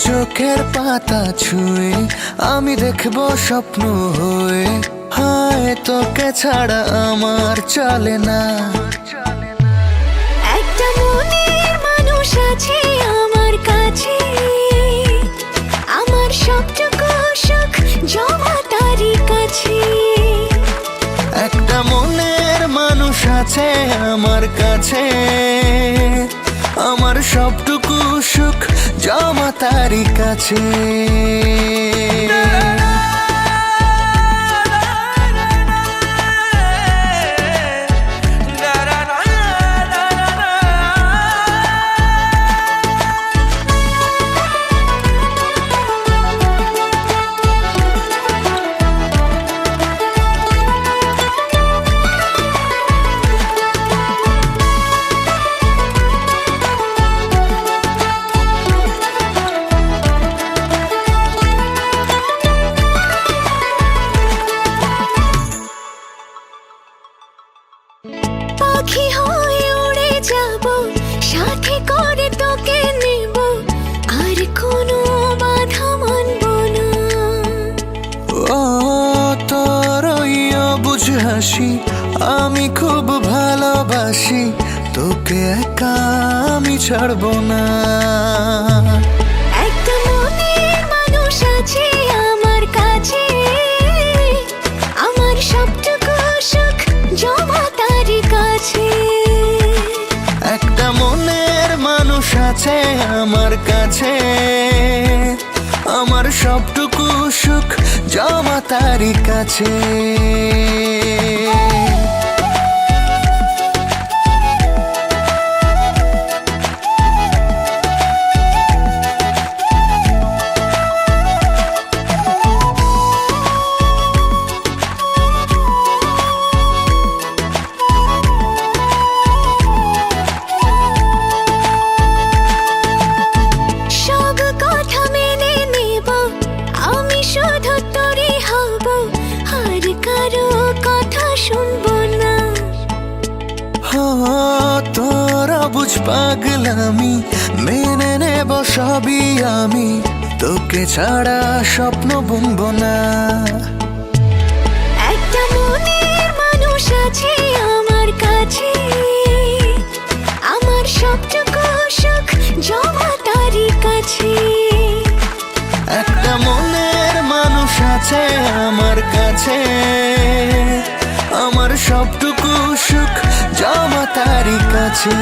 চোখের পাতা ছুঁয়ে আমি দেখবো স্বপ্ন হয়ে, হায় তোকে ছাড়া আমার চলে না। একটা মনের মানুষ আছে আমার কাছে, আমার সবটুকু সুখ জমা তারই কাছে। একটা মনের মানুষ আছে আমার কাছে, আমার সবটুকু সুখ জমা তারই কাছে। পাখি হয়ে উড়ে যাব, সাথে করে তোকে নেব, আর কোনো বাধা মানব না। ও তোর বুঝ হাসি আমি খুব ভালোবাসি, তোকে একা আমি ছাড়ব না। একটা মনের মানুষ আছে আমার কাছে, আমার সবটুকু সুখ জমা তারই কাছে। একটা মনের মানুষ আছে আমার কাছে, আমার সবটুকু সুখ জমা তারই কাছে। তোরা বুঝ পাগলামি মেনে নেব সবই আমি, তোকে ছাড়া স্বপ্ন বুনব না। একটা মনের মানুষ আছে আমার কাছে, আমার সবটুকু সুখ জমা তারই কাছে। একটা মনের মানুষ আছে আমার কাছে, আমার সবটুকু সুখ জমা তারই কাছে।